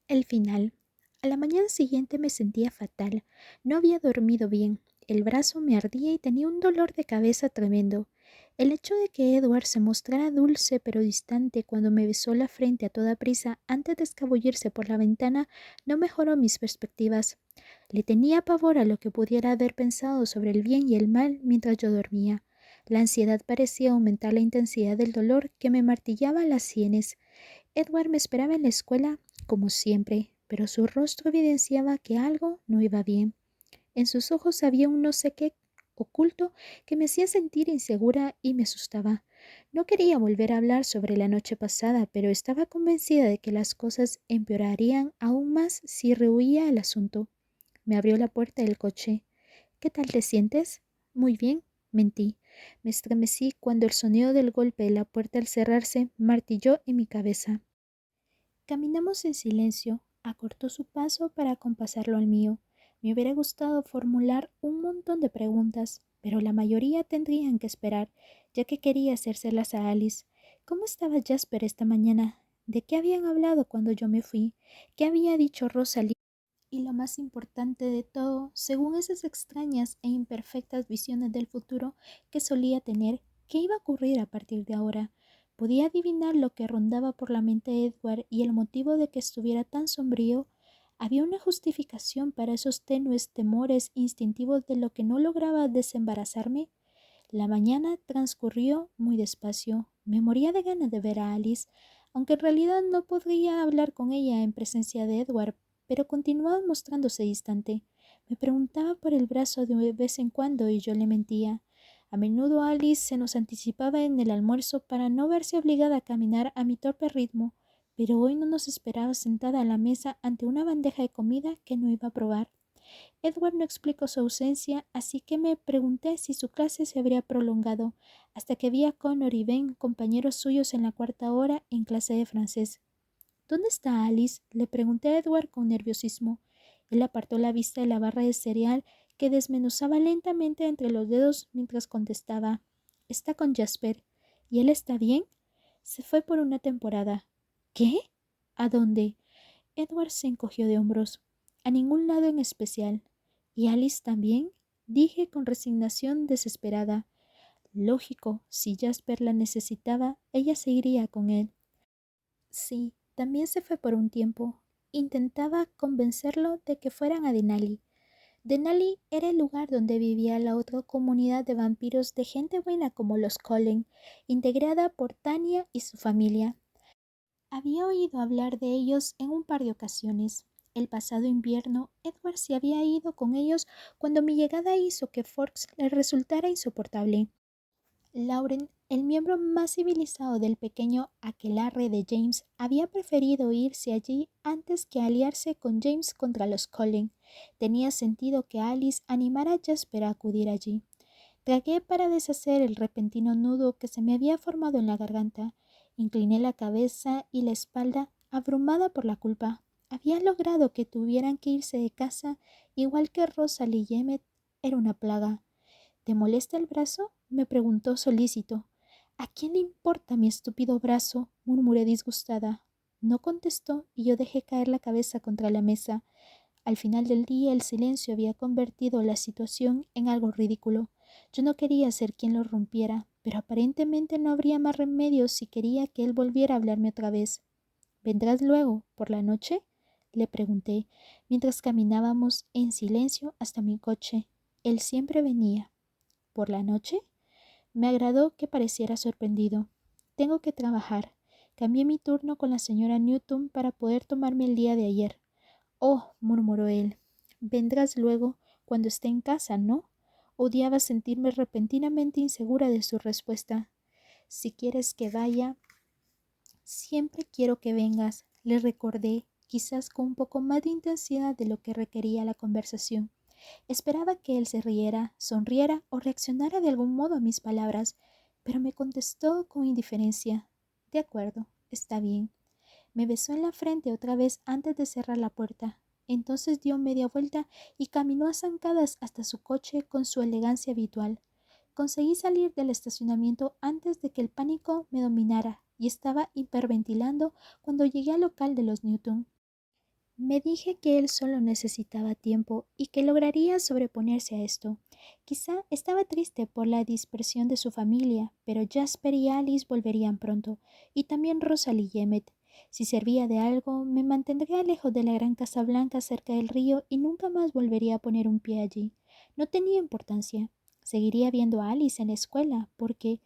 El final. A la mañana siguiente me sentía fatal. No había dormido bien. El brazo me ardía y tenía un dolor de cabeza tremendo. El hecho de que Edward se mostrara dulce pero distante cuando me besó la frente a toda prisa antes de escabullirse por la ventana no mejoró mis perspectivas. Le tenía pavor a lo que pudiera haber pensado sobre el bien y el mal mientras yo dormía. La ansiedad parecía aumentar la intensidad del dolor que me martillaba las sienes. Edward me esperaba en la escuela, como siempre, pero su rostro evidenciaba que algo no iba bien. En sus ojos había un no sé qué oculto que me hacía sentir insegura y me asustaba. No quería volver a hablar sobre la noche pasada, pero estaba convencida de que las cosas empeorarían aún más si rehuía el asunto. Me abrió la puerta del coche. ¿Qué tal te sientes? Muy bien, mentí. Me estremecí cuando el sonido del golpe de la puerta al cerrarse martilló en mi cabeza. Caminamos en silencio. Acortó su paso para acompasarlo al mío. Me hubiera gustado formular un montón de preguntas, pero la mayoría tendrían que esperar, ya que quería hacérselas a Alice. ¿Cómo estaba Jasper esta mañana? ¿De qué habían hablado cuando yo me fui? ¿Qué había dicho Rosalie? Y lo más importante de todo, según esas extrañas e imperfectas visiones del futuro que solía tener, ¿qué iba a ocurrir a partir de ahora? Podía adivinar lo que rondaba por la mente de Edward y el motivo de que estuviera tan sombrío. Había una justificación para esos tenues temores instintivos de lo que no lograba desembarazarme. La mañana transcurrió muy despacio. Me moría de ganas de ver a Alice, aunque en realidad no podría hablar con ella en presencia de Edward, pero continuaba mostrándose distante. Me preguntaba por el brazo de vez en cuando y yo le mentía. A menudo Alice se nos anticipaba en el almuerzo para no verse obligada a caminar a mi torpe ritmo, pero hoy no nos esperaba sentada a la mesa ante una bandeja de comida que no iba a probar. Edward no explicó su ausencia, así que me pregunté si su clase se habría prolongado, hasta que vi a Connor y Ben, compañeros suyos en la cuarta hora en clase de francés. ¿Dónde está Alice?, le pregunté a Edward con nerviosismo. Él apartó la vista de la barra de cereal que desmenuzaba lentamente entre los dedos mientras contestaba. Está con Jasper. ¿Y él está bien? Se fue por una temporada. ¿Qué? ¿A dónde? Edward se encogió de hombros. A ningún lado en especial. ¿Y Alice también? Dije con resignación desesperada. Lógico, si Jasper la necesitaba, ella se iría con él. Sí, también se fue por un tiempo. Intentaba convencerlo de que fueran a Denali. Denali era el lugar donde vivía la otra comunidad de vampiros de gente buena como los Cullen, integrada por Tanya y su familia. Había oído hablar de ellos en un par de ocasiones. El pasado invierno, Edward se había ido con ellos cuando mi llegada hizo que Forks le resultara insoportable. Lauren, el miembro más civilizado del pequeño aquelarre de James, había preferido irse allí antes que aliarse con James contra los Cullen. Tenía sentido que Alice animara a Jasper a acudir allí. Tragué para deshacer el repentino nudo que se me había formado en la garganta. Incliné la cabeza y la espalda, abrumada por la culpa. Había logrado que tuvieran que irse de casa, igual que Rosalie y Emmett. Era una plaga. ¿Te molesta el brazo?, me preguntó solícito. ¿A quién le importa mi estúpido brazo?, murmuré disgustada. No contestó y yo dejé caer la cabeza contra la mesa. Al final del día el silencio había convertido la situación en algo ridículo. Yo no quería ser quien lo rompiera, pero aparentemente no habría más remedio si quería que él volviera a hablarme otra vez. ¿Vendrás luego, por la noche?, le pregunté, mientras caminábamos en silencio hasta mi coche. Él siempre venía. ¿Por la noche? Me agradó que pareciera sorprendido. Tengo que trabajar. Cambié mi turno con la señora Newton para poder tomarme el día de ayer. Oh, murmuró él. Vendrás luego, cuando esté en casa, ¿no? Odiaba sentirme repentinamente insegura de su respuesta. Si quieres que vaya, siempre quiero que vengas, le recordé, quizás con un poco más de intensidad de lo que requería la conversación. Esperaba que él se riera, sonriera o reaccionara de algún modo a mis palabras, pero me contestó con indiferencia. De acuerdo, está bien. Me besó en la frente otra vez antes de cerrar la puerta. Entonces dio media vuelta y caminó a zancadas hasta su coche con su elegancia habitual. Conseguí salir del estacionamiento antes de que el pánico me dominara y estaba hiperventilando cuando llegué al local de los Newton. Me dije que él solo necesitaba tiempo y que lograría sobreponerse a esto. Quizá estaba triste por la dispersión de su familia, pero Jasper y Alice volverían pronto, y también Rosalie y Emmet. Si servía de algo, me mantendría lejos de la gran casa blanca cerca del río y nunca más volvería a poner un pie allí. No tenía importancia. Seguiría viendo a Alice en la escuela, porque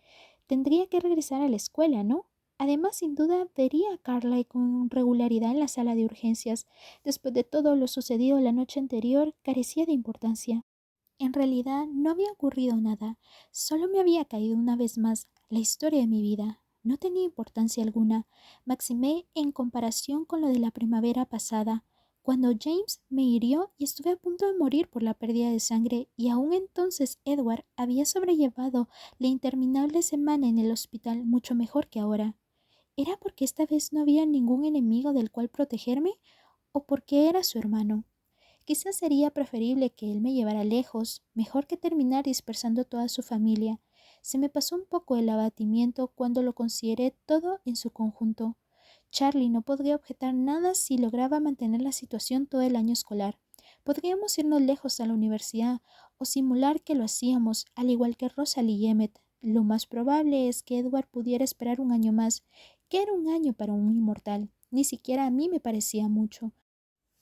tendría que regresar a la escuela, ¿no? Además, sin duda, vería a Carly con regularidad en la sala de urgencias. Después de todo lo sucedido la noche anterior, carecía de importancia. En realidad, no había ocurrido nada. Solo me había caído una vez más la historia de mi vida. No tenía importancia alguna. Maximé en comparación con lo de la primavera pasada, cuando James me hirió y estuve a punto de morir por la pérdida de sangre, y aún entonces Edward había sobrellevado la interminable semana en el hospital mucho mejor que ahora. ¿Era porque esta vez no había ningún enemigo del cual protegerme o porque era su hermano? Quizás sería preferible que él me llevara lejos, mejor que terminar dispersando toda su familia. Se me pasó un poco el abatimiento cuando lo consideré todo en su conjunto. Charlie no podría objetar nada si lograba mantener la situación todo el año escolar. Podríamos irnos lejos a la universidad o simular que lo hacíamos, al igual que Rosalie y Emmet. Lo más probable es que Edward pudiera esperar un año más, que era un año para un inmortal. Ni siquiera a mí me parecía mucho.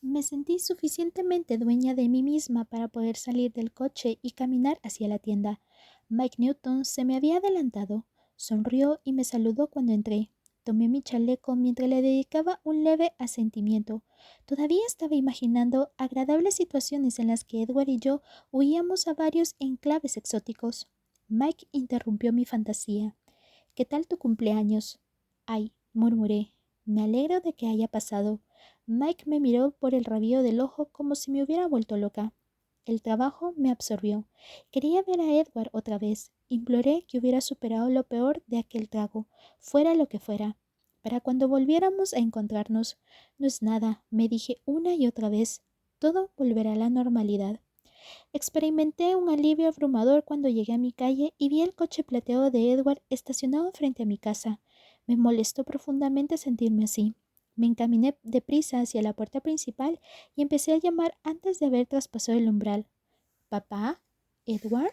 Me sentí suficientemente dueña de mí misma para poder salir del coche y caminar hacia la tienda. Mike Newton se me había adelantado. Sonrió y me saludó cuando entré. Tomé mi chaleco mientras le dedicaba un leve asentimiento. Todavía estaba imaginando agradables situaciones en las que Edward y yo huíamos a varios enclaves exóticos. Mike interrumpió mi fantasía. ¿Qué tal tu cumpleaños? Ay, murmuré. Me alegro de que haya pasado. Mike me miró por el rabillo del ojo como si me hubiera vuelto loca. El trabajo me absorbió. Quería ver a Edward otra vez. Imploré que hubiera superado lo peor de aquel trago, fuera lo que fuera, para cuando volviéramos a encontrarnos. No es nada, me dije una y otra vez. Todo volverá a la normalidad. Experimenté un alivio abrumador cuando llegué a mi calle y vi el coche plateado de Edward estacionado frente a mi casa. Me molestó profundamente sentirme así. Me encaminé deprisa hacia la puerta principal y empecé a llamar antes de haber traspasado el umbral. ¿Papá? ¿Edward?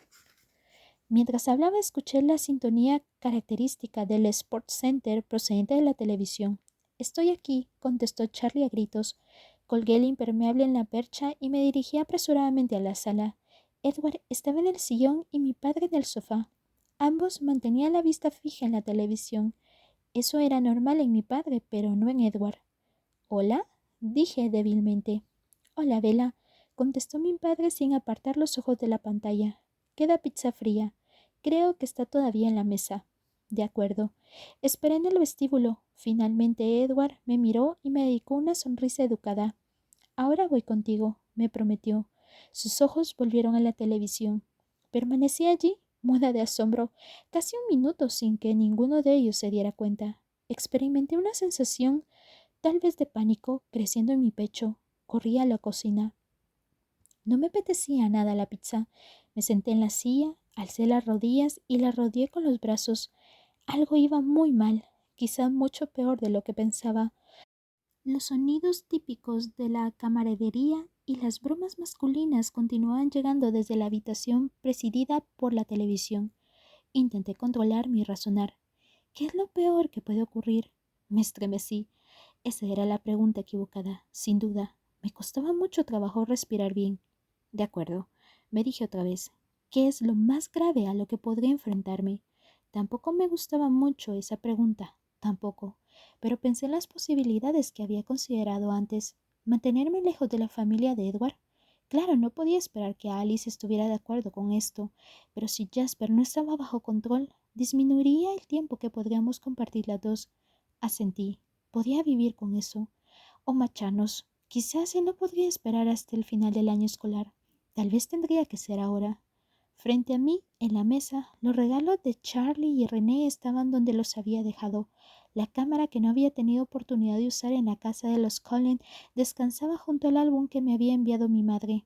Mientras hablaba escuché la sintonía característica del Sports Center procedente de la televisión. Estoy aquí, contestó Charlie a gritos. Colgué el impermeable en la percha y me dirigí apresuradamente a la sala. Edward estaba en el sillón y mi padre en el sofá. Ambos mantenían la vista fija en la televisión. Eso era normal en mi padre, pero no en Edward. ¿Hola? Dije débilmente. Hola, Bella, contestó mi padre sin apartar los ojos de la pantalla. Queda pizza fría. Creo que está todavía en la mesa. De acuerdo. Esperé en el vestíbulo. Finalmente Edward me miró y me dedicó una sonrisa educada. Ahora voy contigo, me prometió. Sus ojos volvieron a la televisión. Permanecí allí, muda de asombro, casi un minuto sin que ninguno de ellos se diera cuenta. Experimenté una sensación, tal vez de pánico, creciendo en mi pecho. Corrí a la cocina. No me apetecía nada la pizza. Me senté en la silla, alcé las rodillas y la rodeé con los brazos. Algo iba muy mal, quizá mucho peor de lo que pensaba. Los sonidos típicos de la camaradería y las bromas masculinas continuaban llegando desde la habitación presidida por la televisión. Intenté controlar mi razonar. ¿Qué es lo peor que puede ocurrir? Me estremecí. Esa era la pregunta equivocada, sin duda. Me costaba mucho trabajo respirar bien. De acuerdo, me dije otra vez. ¿Qué es lo más grave a lo que podría enfrentarme? Tampoco me gustaba mucho esa pregunta. Tampoco. Pero pensé en las posibilidades que había considerado antes. Mantenerme lejos de la familia de Edward. Claro, no podía esperar que Alice estuviera de acuerdo con esto, pero si Jasper no estaba bajo control, disminuiría el tiempo que podríamos compartir las dos. Asentí. Podía vivir con eso. O marcharnos. Quizás él no podría esperar hasta el final del año escolar. Tal vez tendría que ser ahora. Frente a mí, en la mesa, los regalos de Charlie y René estaban donde los había dejado. La cámara que no había tenido oportunidad de usar en la casa de los Cullen descansaba junto al álbum que me había enviado mi madre.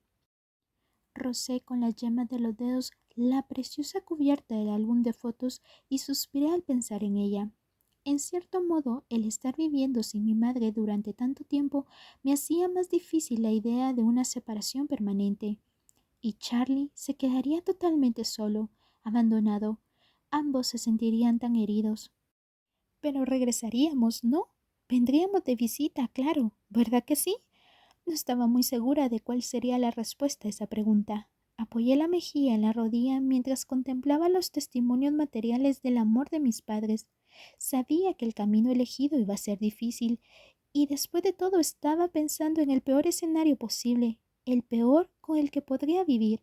Rocé con las yemas de los dedos la preciosa cubierta del álbum de fotos y suspiré al pensar en ella. En cierto modo, el estar viviendo sin mi madre durante tanto tiempo me hacía más difícil la idea de una separación permanente. Y Charlie se quedaría totalmente solo, abandonado. Ambos se sentirían tan heridos. Pero regresaríamos, ¿no? Vendríamos de visita, claro, ¿verdad que sí? No estaba muy segura de cuál sería la respuesta a esa pregunta. Apoyé la mejilla en la rodilla mientras contemplaba los testimonios materiales del amor de mis padres. Sabía que el camino elegido iba a ser difícil, y después de todo estaba pensando en el peor escenario posible, el peor con el que podría vivir.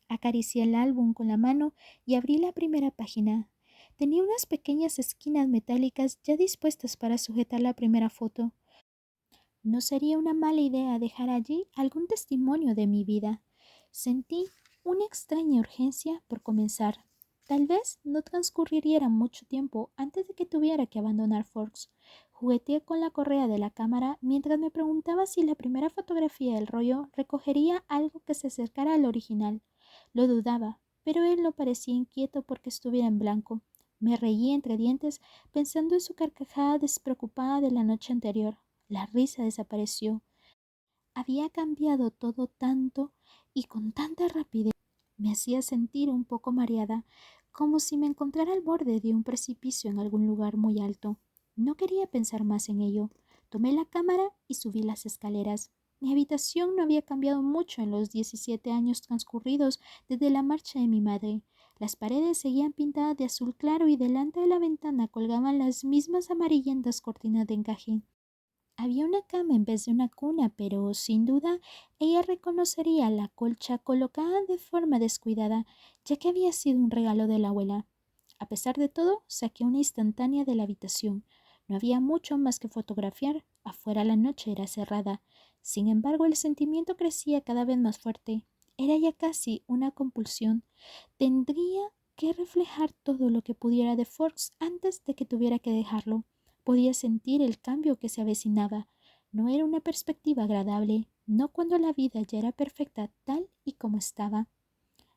Acaricié el álbum con la mano y abrí la primera página. Tenía unas pequeñas esquinas metálicas ya dispuestas para sujetar la primera foto. No sería una mala idea dejar allí algún testimonio de mi vida. Sentí una extraña urgencia por comenzar. Tal vez no transcurriría mucho tiempo antes de que tuviera que abandonar Forks. Jugueteé con la correa de la cámara mientras me preguntaba si la primera fotografía del rollo recogería algo que se acercara al original. Lo dudaba, pero él no parecía inquieto porque estuviera en blanco. Me reí entre dientes pensando en su carcajada despreocupada de la noche anterior. La risa desapareció. Había cambiado todo tanto y con tanta rapidez. Me hacía sentir un poco mareada, como si me encontrara al borde de un precipicio en algún lugar muy alto. No quería pensar más en ello. Tomé la cámara y subí las escaleras. Mi habitación no había cambiado mucho en los 17 años transcurridos desde la marcha de mi madre. Las paredes seguían pintadas de azul claro y delante de la ventana colgaban las mismas amarillentas cortinas de encaje. Había una cama en vez de una cuna, pero sin duda ella reconocería la colcha colocada de forma descuidada, ya que había sido un regalo de la abuela. A pesar de todo, saqué una instantánea de la habitación. No había mucho más que fotografiar. Afuera la noche era cerrada. Sin embargo, el sentimiento crecía cada vez más fuerte. Era ya casi una compulsión. Tendría que reflejar todo lo que pudiera de Forks antes de que tuviera que dejarlo. Podía sentir el cambio que se avecinaba. No era una perspectiva agradable, no cuando la vida ya era perfecta tal y como estaba.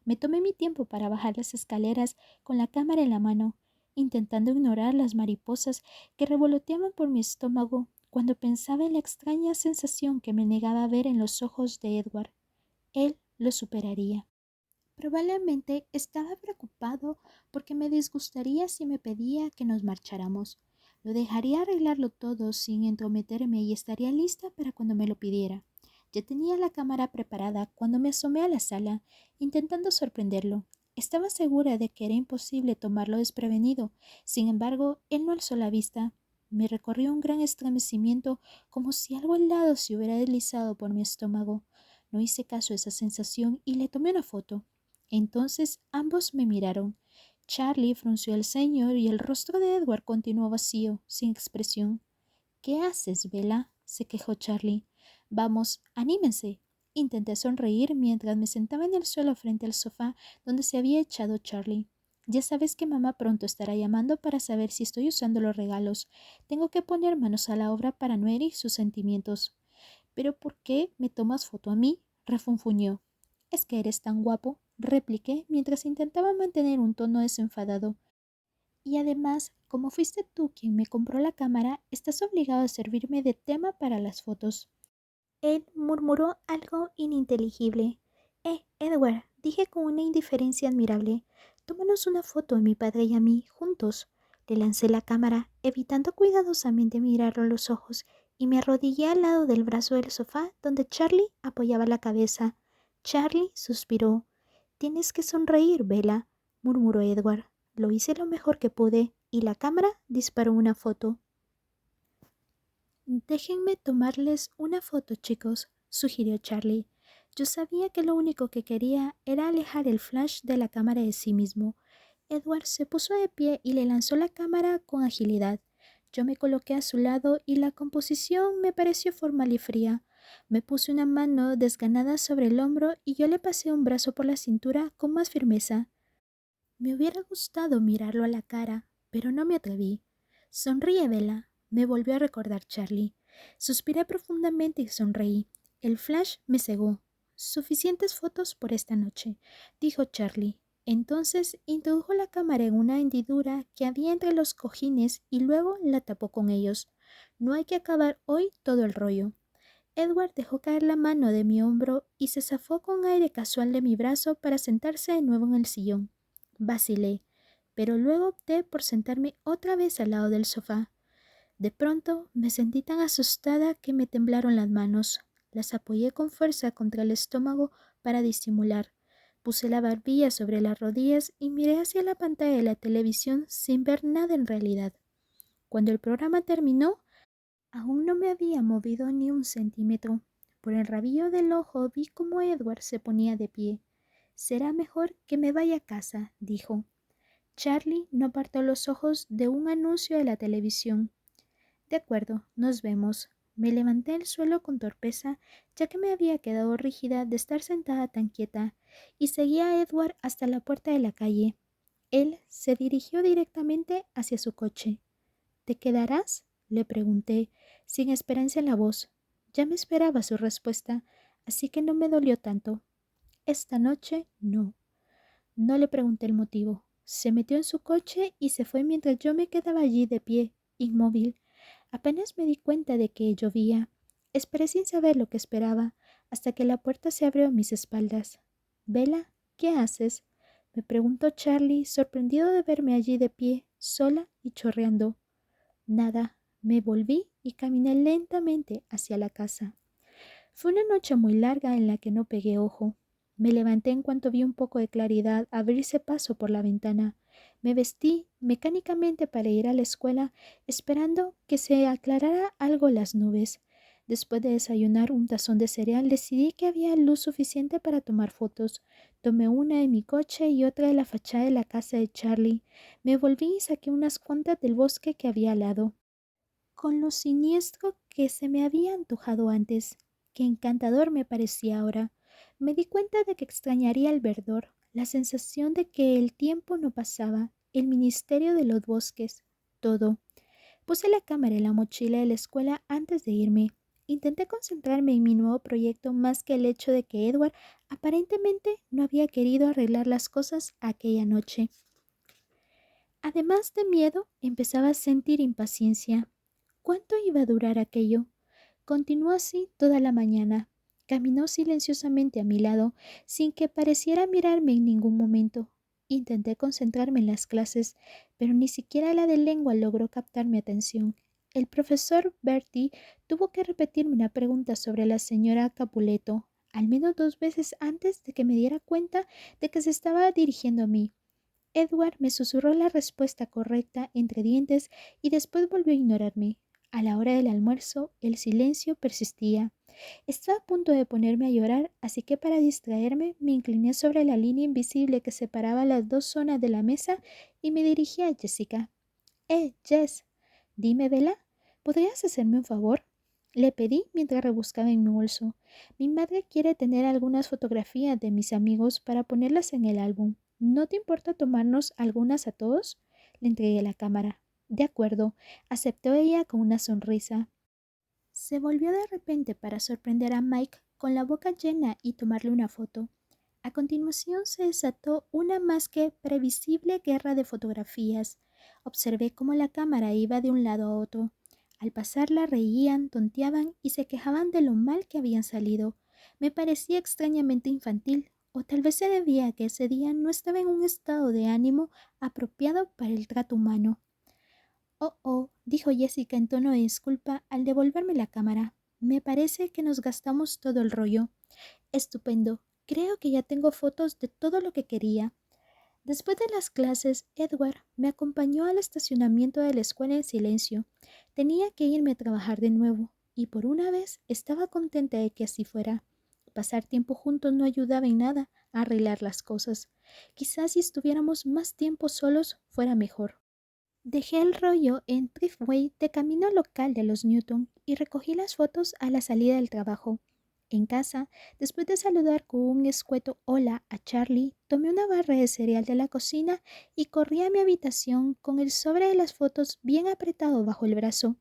Me tomé mi tiempo para bajar las escaleras con la cámara en la mano, intentando ignorar las mariposas que revoloteaban por mi estómago cuando pensaba en la extraña sensación que me negaba a ver en los ojos de Edward. Él lo superaría. Probablemente estaba preocupado porque me disgustaría si me pedía que nos marcháramos. Lo dejaría arreglarlo todo sin entrometerme y estaría lista para cuando me lo pidiera. Ya tenía la cámara preparada cuando me asomé a la sala, intentando sorprenderlo. Estaba segura de que era imposible tomarlo desprevenido. Sin embargo, él no alzó la vista. Me recorrió un gran estremecimiento, como si algo helado se hubiera deslizado por mi estómago. No hice caso a esa sensación y le tomé una foto. Entonces ambos me miraron. Charlie frunció el ceño y el rostro de Edward continuó vacío, sin expresión. ¿Qué haces, Bella?, se quejó Charlie. Vamos, anímense. Intenté sonreír mientras me sentaba en el suelo frente al sofá donde se había echado Charlie. Ya sabes que mamá pronto estará llamando para saber si estoy usando los regalos. Tengo que poner manos a la obra para no herir sus sentimientos. ¿Pero por qué me tomas foto a mí?, refunfuñó. Es que eres tan guapo, repliqué mientras intentaba mantener un tono desenfadado. Y además, como fuiste tú quien me compró la cámara, estás obligado a servirme de tema para las fotos. Él murmuró algo ininteligible. Edward, dije con una indiferencia admirable. Tómanos una foto, mi padre y a mí, juntos. Le lancé la cámara, evitando cuidadosamente mirarlo a los ojos, y me arrodillé al lado del brazo del sofá donde Charlie apoyaba la cabeza. Charlie suspiró. Tienes que sonreír, Bella, murmuró Edward. Lo hice lo mejor que pude, y la cámara disparó una foto. Déjenme tomarles una foto, chicos, sugirió Charlie. Yo sabía que lo único que quería era alejar el flash de la cámara de sí mismo. Edward se puso de pie y le lanzó la cámara con agilidad. Yo me coloqué a su lado y la composición me pareció formal y fría. Me puse una mano desganada sobre el hombro y yo le pasé un brazo por la cintura con más firmeza. Me hubiera gustado mirarlo a la cara, pero no me atreví. Sonríe, Bella, me volvió a recordar Charlie. Suspiré profundamente y sonreí. El flash me cegó. Suficientes fotos por esta noche, dijo Charlie. Entonces introdujo la cámara en una hendidura que había entre los cojines y luego la tapó con ellos. No hay que acabar hoy todo el rollo. Edward dejó caer la mano de mi hombro y se zafó con aire casual de mi brazo para sentarse de nuevo en el sillón. Vacilé, pero luego opté por sentarme otra vez al lado del sofá. De pronto me sentí tan asustada que me temblaron las manos. Las apoyé con fuerza contra el estómago para disimular. Puse la barbilla sobre las rodillas y miré hacia la pantalla de la televisión sin ver nada en realidad. Cuando el programa terminó, aún no me había movido ni un centímetro. Por el rabillo del ojo vi cómo Edward se ponía de pie. «Será mejor que me vaya a casa», dijo. Charlie no apartó los ojos de un anuncio de la televisión. «De acuerdo, nos vemos». Me levanté del suelo con torpeza, ya que me había quedado rígida de estar sentada tan quieta, y seguí a Edward hasta la puerta de la calle. Él se dirigió directamente hacia su coche. «¿Te quedarás?», le pregunté, sin esperanza en la voz. Ya me esperaba su respuesta, así que no me dolió tanto. «Esta noche no». No le pregunté el motivo. Se metió en su coche y se fue mientras yo me quedaba allí de pie, inmóvil. Apenas me di cuenta de que llovía. Esperé sin saber lo que esperaba, hasta que la puerta se abrió a mis espaldas. «Bella, ¿qué haces?», me preguntó Charlie, sorprendido de verme allí de pie, sola y chorreando. Nada, me volví y caminé lentamente hacia la casa. Fue una noche muy larga en la que no pegué ojo. Me levanté en cuanto vi un poco de claridad abrirse paso por la ventana. Me vestí mecánicamente para ir a la escuela, esperando que se aclarara algo las nubes. Después de desayunar un tazón de cereal, decidí que había luz suficiente para tomar fotos. Tomé una de mi coche y otra de la fachada de la casa de Charlie. Me volví y saqué unas cuantas del bosque que había al lado. Con lo siniestro que se me había antojado antes, qué encantador me parecía ahora. Me di cuenta de que extrañaría el verdor, la sensación de que el tiempo no pasaba, el misterio de los bosques, todo. Puse la cámara en la mochila de la escuela antes de irme. Intenté concentrarme en mi nuevo proyecto más que el hecho de que Edward aparentemente no había querido arreglar las cosas aquella noche. Además de miedo, empezaba a sentir impaciencia. ¿Cuánto iba a durar aquello? Continuó así toda la mañana. Caminó silenciosamente a mi lado, sin que pareciera mirarme en ningún momento. Intenté concentrarme en las clases, pero ni siquiera la de lengua logró captar mi atención. El profesor Bertie tuvo que repetirme una pregunta sobre la señora Capuleto, al menos 2 veces antes de que me diera cuenta de que se estaba dirigiendo a mí. Edward me susurró la respuesta correcta entre dientes y después volvió a ignorarme. A la hora del almuerzo, el silencio persistía. Estaba a punto de ponerme a llorar, así que para distraerme me incliné sobre la línea invisible que separaba las dos zonas de la mesa y me dirigí a Jessica. Jess, dime, Bella, ¿podrías hacerme un favor?», le pedí mientras rebuscaba en mi bolso. «Mi madre quiere tener algunas fotografías de mis amigos para ponerlas en el álbum. ¿No te importa tomarnos algunas a todos?», le entregué la cámara. «De acuerdo», aceptó ella con una sonrisa. Se volvió de repente para sorprender a Mike con la boca llena y tomarle una foto. A continuación se desató una más que previsible guerra de fotografías. Observé cómo la cámara iba de un lado a otro. Al pasarla reían, tonteaban y se quejaban de lo mal que habían salido. Me parecía extrañamente infantil, o tal vez se debía a que ese día no estaba en un estado de ánimo apropiado para el trato humano. «Oh», dijo Jessica en tono de disculpa al devolverme la cámara. «Me parece que nos gastamos todo el rollo». «Estupendo. Creo que ya tengo fotos de todo lo que quería». Después de las clases, Edward me acompañó al estacionamiento de la escuela en silencio. Tenía que irme a trabajar de nuevo, y por una vez estaba contenta de que así fuera. Pasar tiempo juntos no ayudaba en nada a arreglar las cosas. Quizás si estuviéramos más tiempo solos fuera mejor. Dejé el rollo en Driftway de camino al local de los Newton y recogí las fotos a la salida del trabajo. En casa, después de saludar con un escueto hola a Charlie, tomé una barra de cereal de la cocina y corrí a mi habitación con el sobre de las fotos bien apretado bajo el brazo.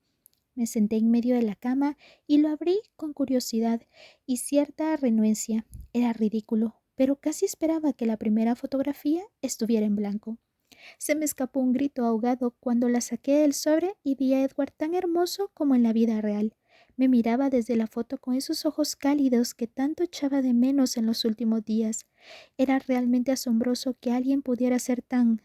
Me senté en medio de la cama y lo abrí con curiosidad y cierta renuencia. Era ridículo. pero casi esperaba que la primera fotografía estuviera en blanco. Se me escapó un grito ahogado cuando la saqué del sobre y vi a Edward tan hermoso como en la vida real. Me miraba desde la foto con esos ojos cálidos que tanto echaba de menos en los últimos días. Era realmente asombroso que alguien pudiera ser tan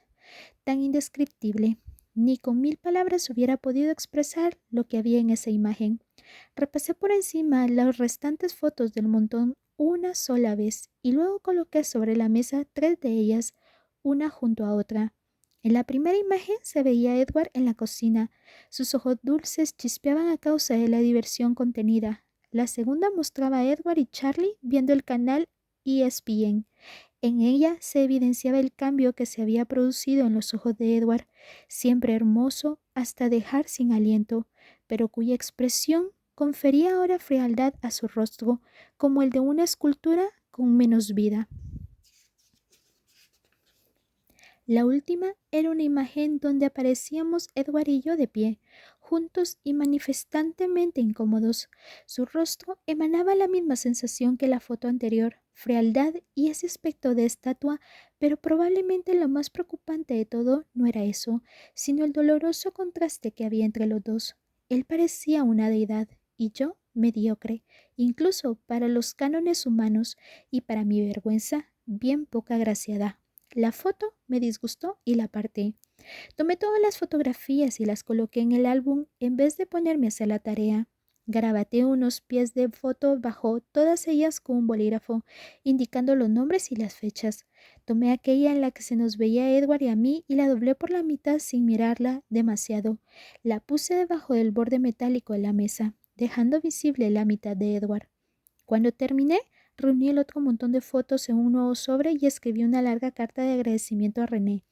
indescriptible. Ni con 1000 palabras hubiera podido expresar lo que había en esa imagen. Repasé por encima las restantes fotos del montón una sola vez y luego coloqué sobre la mesa 3 de ellas, una junto a otra. En la primera imagen se veía a Edward en la cocina. Sus ojos dulces chispeaban a causa de la diversión contenida. La segunda mostraba a Edward y Charlie viendo el canal ESPN. En ella se evidenciaba el cambio que se había producido en los ojos de Edward, siempre hermoso hasta dejar sin aliento, pero cuya expresión confería ahora frialdad a su rostro, como el de una escultura con menos vida. La última era una imagen donde aparecíamos Edward y yo de pie, juntos y manifestantemente incómodos. Su rostro emanaba la misma sensación que la foto anterior, frialdad y ese aspecto de estatua, pero probablemente lo más preocupante de todo no era eso, sino el doloroso contraste que había entre los dos. Él parecía una deidad y yo mediocre, incluso para los cánones humanos y para mi vergüenza, bien poca agraciada. La foto me disgustó y la aparté. Tomé todas las fotografías y las coloqué en el álbum en vez de ponerme a hacer la tarea. Garabateé unos pies de foto bajo todas ellas con un bolígrafo, indicando los nombres y las fechas. Tomé aquella en la que se nos veía a Edward y a mí y la doblé por la mitad sin mirarla demasiado. La puse debajo del borde metálico de la mesa, dejando visible la mitad de Edward. Cuando terminé, reuní el otro montón de fotos en un nuevo sobre y escribí una larga carta de agradecimiento a René.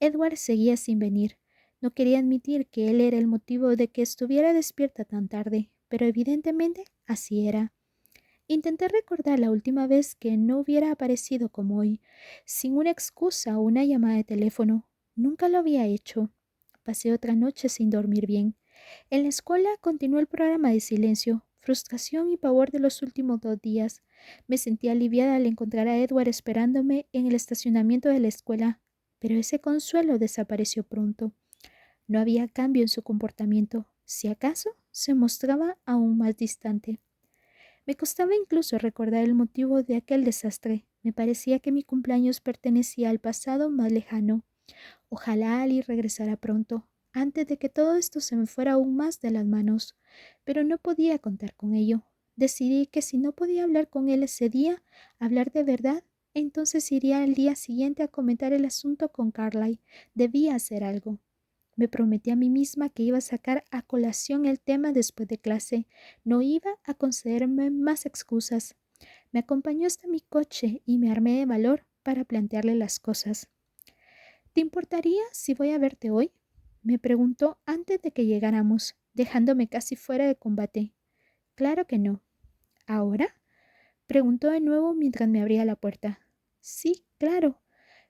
Edward seguía sin venir. No quería admitir que él era el motivo de que estuviera despierta tan tarde, pero evidentemente así era. Intenté recordar la última vez que no hubiera aparecido como hoy, sin una excusa o una llamada de teléfono. Nunca lo había hecho. Pasé otra noche sin dormir bien. En la escuela continuó el programa de silencio, frustración y pavor de los últimos 2 días. Me sentí aliviada al encontrar a Edward esperándome en el estacionamiento de la escuela, pero ese consuelo desapareció pronto. No había cambio en su comportamiento. Si acaso, se mostraba aún más distante. Me costaba incluso recordar el motivo de aquel desastre. Me parecía que mi cumpleaños pertenecía al pasado más lejano. Ojalá Ali regresara pronto, antes de que todo esto se me fuera aún más de las manos, pero no podía contar con ello. Decidí que si no podía hablar con él ese día, hablar de verdad, entonces iría al día siguiente a comentar el asunto con Carlyle. Debía hacer algo. Me prometí a mí misma que iba a sacar a colación el tema después de clase. No iba a concederme más excusas. Me acompañó hasta mi coche y me armé de valor para plantearle las cosas. ¿Te importaría si voy a verte hoy?, me preguntó antes de que llegáramos, dejándome casi fuera de combate. Claro que no. ¿Ahora?, preguntó de nuevo mientras me abría la puerta. Sí, claro.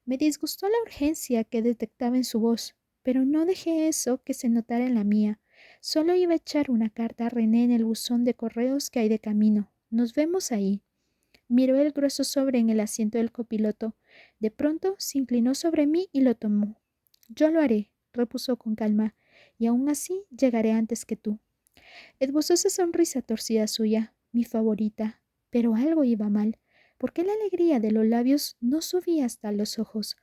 Me disgustó la urgencia que detectaba en su voz, pero no dejé eso que se notara en la mía. Solo iba a echar una carta a René en el buzón de correos que hay de camino. Nos vemos ahí. Miró el grueso sobre en el asiento del copiloto. De pronto se inclinó sobre mí y lo tomó. Yo lo haré, repuso con calma, y aún así llegaré antes que tú. Esbozó esa sonrisa torcida suya, mi favorita, pero algo iba mal, porque la alegría de los labios no subía hasta los ojos.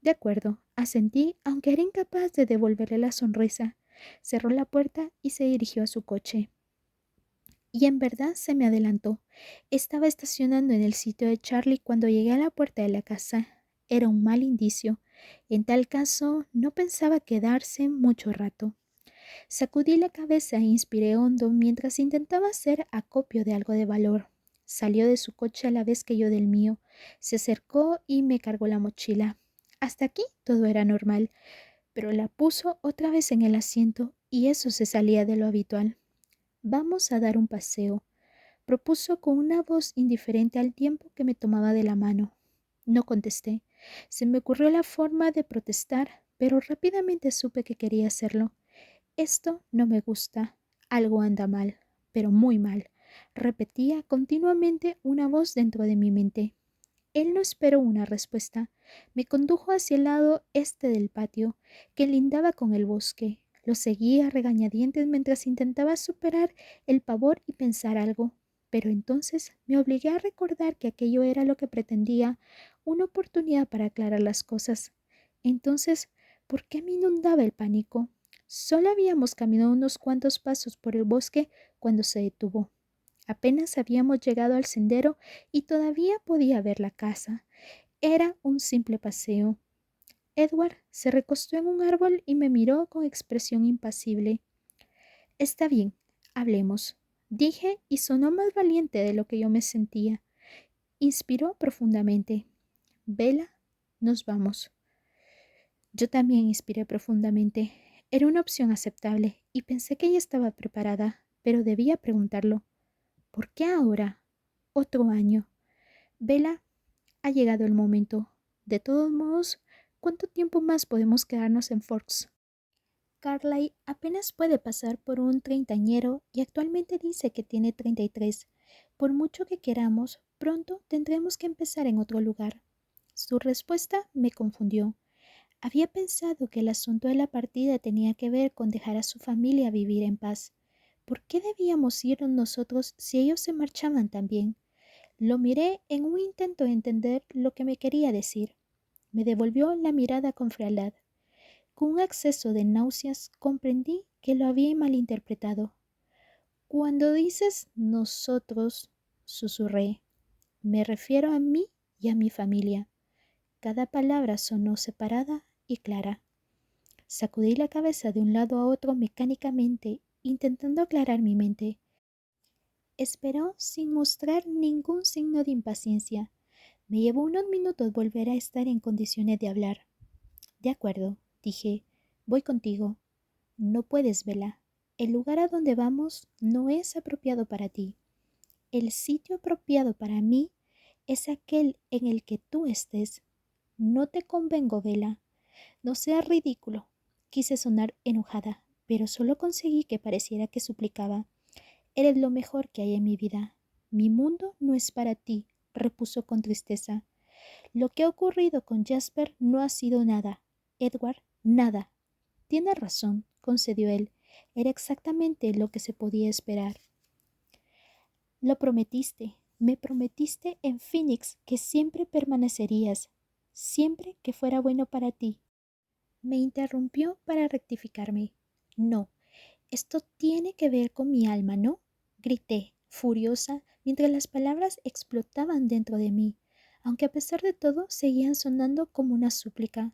De acuerdo, asentí, aunque era incapaz de devolverle la sonrisa. Cerró la puerta y se dirigió a su coche. Y en verdad se me adelantó. Estaba estacionando en el sitio de Charlie cuando llegué a la puerta de la casa. Era un mal indicio. En tal caso, no pensaba quedarse mucho rato. Sacudí la cabeza e inspiré hondo mientras intentaba hacer acopio de algo de valor. Salió de su coche a la vez que yo del mío. Se acercó y me cargó la mochila. Hasta aquí todo era normal, pero la puso otra vez en el asiento y eso se salía de lo habitual. Vamos a dar un paseo, propuso con una voz indiferente al tiempo que me tomaba de la mano. No contesté. Se me ocurrió la forma de protestar, pero rápidamente supe que quería hacerlo. Esto no me gusta. Algo anda mal, pero muy mal. Repetía continuamente una voz dentro de mi mente. Él no esperó una respuesta. Me condujo hacia el lado este del patio, que lindaba con el bosque. Lo seguía a regañadientes mientras intentaba superar el pavor y pensar algo. Pero entonces me obligué a recordar que aquello era lo que pretendía, una oportunidad para aclarar las cosas. Entonces, ¿por qué me inundaba el pánico? Solo habíamos caminado unos cuantos pasos por el bosque cuando se detuvo. Apenas habíamos llegado al sendero y todavía podía ver la casa. Era un simple paseo. Edward se recostó en un árbol y me miró con expresión impasible. Está bien, hablemos, dije y sonó más valiente de lo que yo me sentía. Inspiró profundamente. Bella, nos vamos. Yo también inspiré profundamente. Era una opción aceptable y pensé que ella estaba preparada, pero debía preguntarlo. ¿Por qué ahora? Otro año. Bella, ha llegado el momento. De todos modos, ¿cuánto tiempo más podemos quedarnos en Forks? Carlyle apenas puede pasar por un treintañero y actualmente dice que tiene 33. Por mucho que queramos, pronto tendremos que empezar en otro lugar. Su respuesta me confundió. Había pensado que el asunto de la partida tenía que ver con dejar a su familia vivir en paz. ¿Por qué debíamos irnos nosotros si ellos se marchaban también? Lo miré en un intento de entender lo que me quería decir. Me devolvió la mirada con frialdad. Con un acceso de náuseas comprendí que lo había malinterpretado. Cuando dices nosotros, susurré, me refiero a mí y a mi familia. Cada palabra sonó separada y clara. Sacudí la cabeza de un lado a otro mecánicamente, intentando aclarar mi mente. Esperó sin mostrar ningún signo de impaciencia. Me llevó unos minutos volver a estar en condiciones de hablar. De acuerdo, dije, voy contigo. No puedes, Bella. El lugar a donde vamos no es apropiado para ti. El sitio apropiado para mí es aquel en el que tú estés. No te convengo, Bella. No seas ridículo. Quise sonar enojada, pero solo conseguí que pareciera que suplicaba. Eres lo mejor que hay en mi vida. Mi mundo no es para ti, repuso con tristeza. Lo que ha ocurrido con Jasper no ha sido nada. Edward, nada. Tienes razón, concedió él. Era exactamente lo que se podía esperar. Lo prometiste. Me prometiste en Phoenix que siempre permanecerías, siempre que fuera bueno para ti. Me interrumpió para rectificarme. No, esto tiene que ver con mi alma, ¿no? Grité, furiosa, mientras las palabras explotaban dentro de mí, aunque a pesar de todo seguían sonando como una súplica.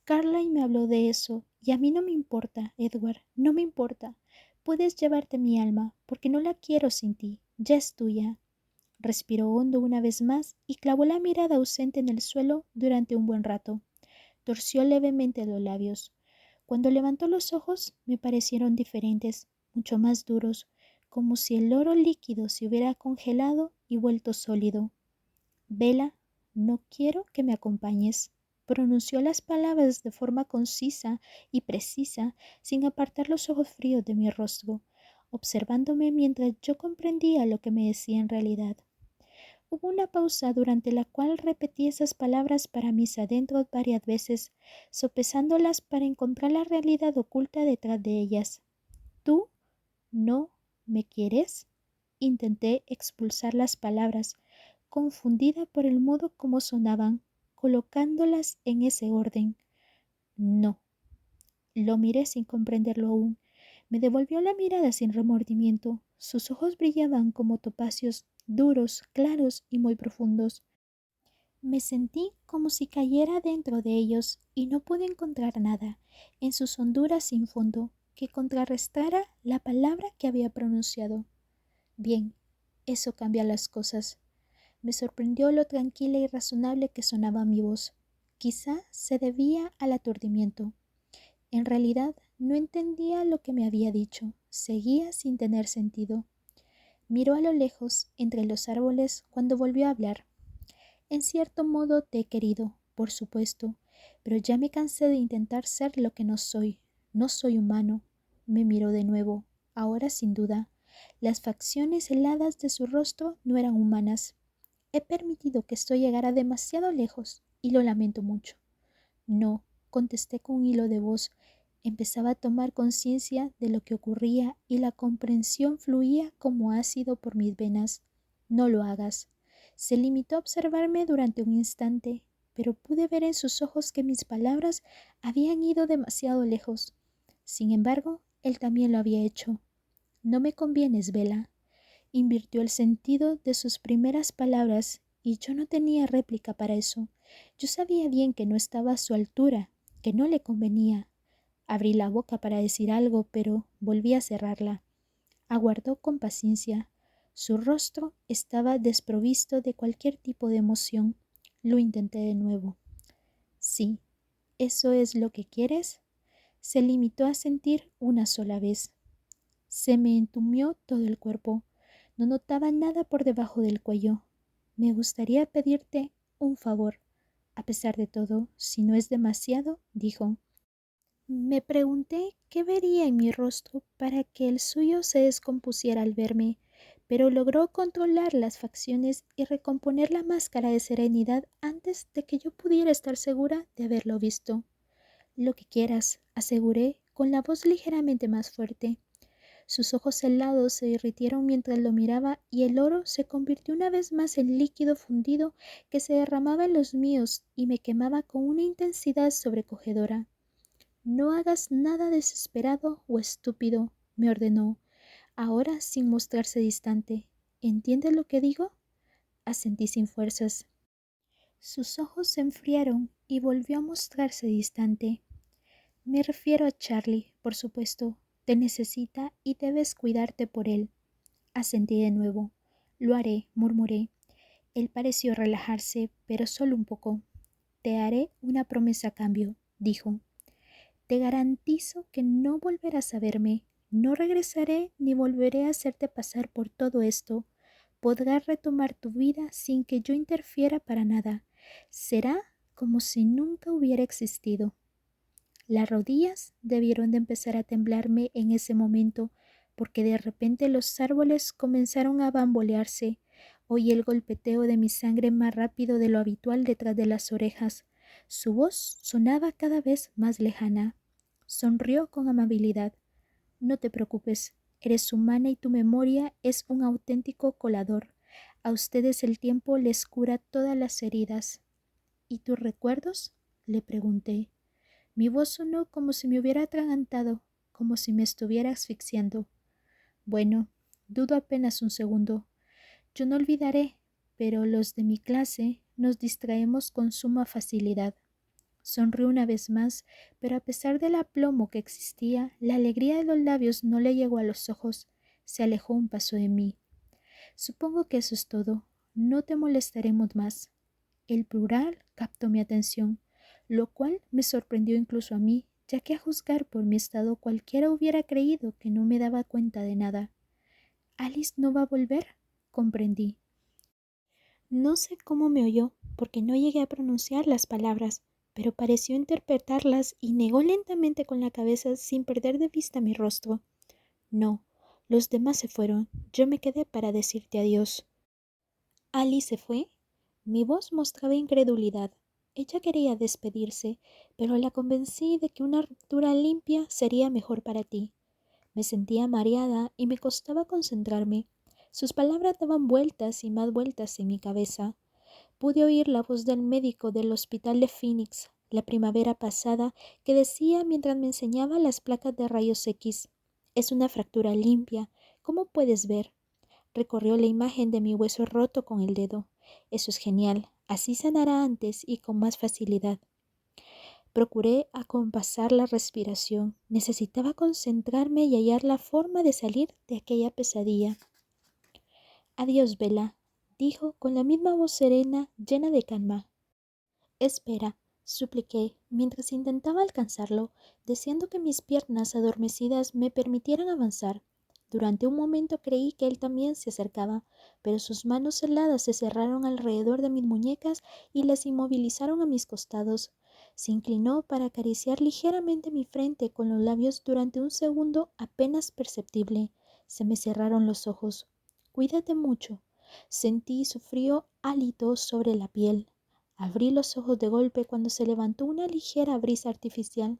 Carlyle me habló de eso, y a mí no me importa, Edward, no me importa. Puedes llevarte mi alma, porque no la quiero sin ti, ya es tuya. Respiró hondo una vez más y clavó la mirada ausente en el suelo durante un buen rato. Torció levemente los labios. Cuando levantó los ojos me parecieron diferentes, mucho más duros, como si el oro líquido se hubiera congelado y vuelto sólido. Bella, no quiero que me acompañes. Pronunció las palabras de forma concisa y precisa, sin apartar los ojos fríos de mi rostro, observándome mientras yo comprendía lo que me decía en realidad. Hubo una pausa durante la cual repetí esas palabras para mis adentros varias veces, sopesándolas para encontrar la realidad oculta detrás de ellas. ¿Tú no me quieres? Intenté expulsar las palabras, confundida por el modo como sonaban, colocándolas en ese orden. No. Lo miré sin comprenderlo aún. Me devolvió la mirada sin remordimiento. Sus ojos brillaban como topacios, duros, claros y muy profundos. Me sentí como si cayera dentro de ellos y no pude encontrar nada en sus honduras sin fondo que contrarrestara la palabra que había pronunciado. Bien, eso cambia las cosas. Me sorprendió lo tranquila y razonable que sonaba mi voz. Quizá se debía al aturdimiento. En realidad no entendía lo que me había dicho. Seguía sin tener sentido. Miró a lo lejos, entre los árboles, cuando volvió a hablar. En cierto modo te he querido, por supuesto, pero ya me cansé de intentar ser lo que no soy. No soy humano. Me miró de nuevo, ahora sin duda. Las facciones heladas de su rostro no eran humanas. He permitido que esto llegara demasiado lejos y lo lamento mucho. No, contesté con un hilo de voz. Empezaba a tomar conciencia de lo que ocurría y la comprensión fluía como ácido por mis venas. No lo hagas. Se limitó a observarme durante un instante, pero pude ver en sus ojos que mis palabras habían ido demasiado lejos. Sin embargo, él también lo había hecho. No me convienes, Bella. Invirtió el sentido de sus primeras palabras y yo no tenía réplica para eso. Yo sabía bien que no estaba a su altura, que no le convenía. Abrí la boca para decir algo, pero volví a cerrarla. Aguardó con paciencia. Su rostro estaba desprovisto de cualquier tipo de emoción. Lo intenté de nuevo. Sí, ¿eso es lo que quieres? Se limitó a sentir una sola vez. Se me entumió todo el cuerpo. No notaba nada por debajo del cuello. Me gustaría pedirte un favor. A pesar de todo, si no es demasiado, dijo. Me pregunté qué vería en mi rostro para que el suyo se descompusiera al verme, pero logró controlar las facciones y recomponer la máscara de serenidad antes de que yo pudiera estar segura de haberlo visto. Lo que quieras, aseguré, con la voz ligeramente más fuerte. Sus ojos helados se irritaron mientras lo miraba y el oro se convirtió una vez más en líquido fundido que se derramaba en los míos y me quemaba con una intensidad sobrecogedora. No hagas nada desesperado o estúpido, me ordenó, ahora sin mostrarse distante. ¿Entiendes lo que digo? Asentí sin fuerzas. Sus ojos se enfriaron y volvió a mostrarse distante. Me refiero a Charlie, por supuesto. Te necesita y debes cuidarte por él. Asentí de nuevo. Lo haré, murmuré. Él pareció relajarse, pero solo un poco. Te haré una promesa a cambio, dijo. Te garantizo que no volverás a verme. No regresaré ni volveré a hacerte pasar por todo esto. Podrás retomar tu vida sin que yo interfiera para nada. Será como si nunca hubiera existido. Las rodillas debieron de empezar a temblarme en ese momento, porque de repente los árboles comenzaron a bambolearse. Oí el golpeteo de mi sangre más rápido de lo habitual detrás de las orejas. Su voz sonaba cada vez más lejana. Sonrió con amabilidad. No te preocupes, eres humana y tu memoria es un auténtico colador. A ustedes el tiempo les cura todas las heridas. ¿Y tus recuerdos? Le pregunté. Mi voz sonó como si me hubiera atragantado, como si me estuviera asfixiando. Bueno, dudo apenas un segundo. Yo no olvidaré, pero los de mi clase nos distraemos con suma facilidad. Sonrió una vez más, pero a pesar del aplomo que existía, la alegría de los labios no le llegó a los ojos. Se alejó un paso de mí. Supongo que eso es todo. No te molestaremos más. El plural captó mi atención, lo cual me sorprendió incluso a mí, ya que a juzgar por mi estado cualquiera hubiera creído que no me daba cuenta de nada. ¿Alice no va a volver? Comprendí. No sé cómo me oyó, porque no llegué a pronunciar las palabras, pero pareció interpretarlas y negó lentamente con la cabeza sin perder de vista mi rostro. No, los demás se fueron. Yo me quedé para decirte adiós. ¿Alice se fue? Mi voz mostraba incredulidad. Ella quería despedirse, pero la convencí de que una ruptura limpia sería mejor para ti. Me sentía mareada y me costaba concentrarme. Sus palabras daban vueltas y más vueltas en mi cabeza. Pude oír la voz del médico del hospital de Phoenix la primavera pasada que decía mientras me enseñaba las placas de rayos X. Es una fractura limpia, ¿cómo puedes ver? Recorrió la imagen de mi hueso roto con el dedo. Eso es genial, así sanará antes y con más facilidad. Procuré acompasar la respiración. Necesitaba concentrarme y hallar la forma de salir de aquella pesadilla. Adiós, Bella, dijo con la misma voz serena, llena de calma. Espera, supliqué, mientras intentaba alcanzarlo, deseando que mis piernas adormecidas me permitieran avanzar. Durante un momento creí que él también se acercaba, pero sus manos heladas se cerraron alrededor de mis muñecas y las inmovilizaron a mis costados. Se inclinó para acariciar ligeramente mi frente con los labios durante un segundo apenas perceptible. Se me cerraron los ojos. Cuídate mucho. Sentí su frío hálito sobre la piel. Abrí los ojos de golpe cuando se levantó una ligera brisa artificial.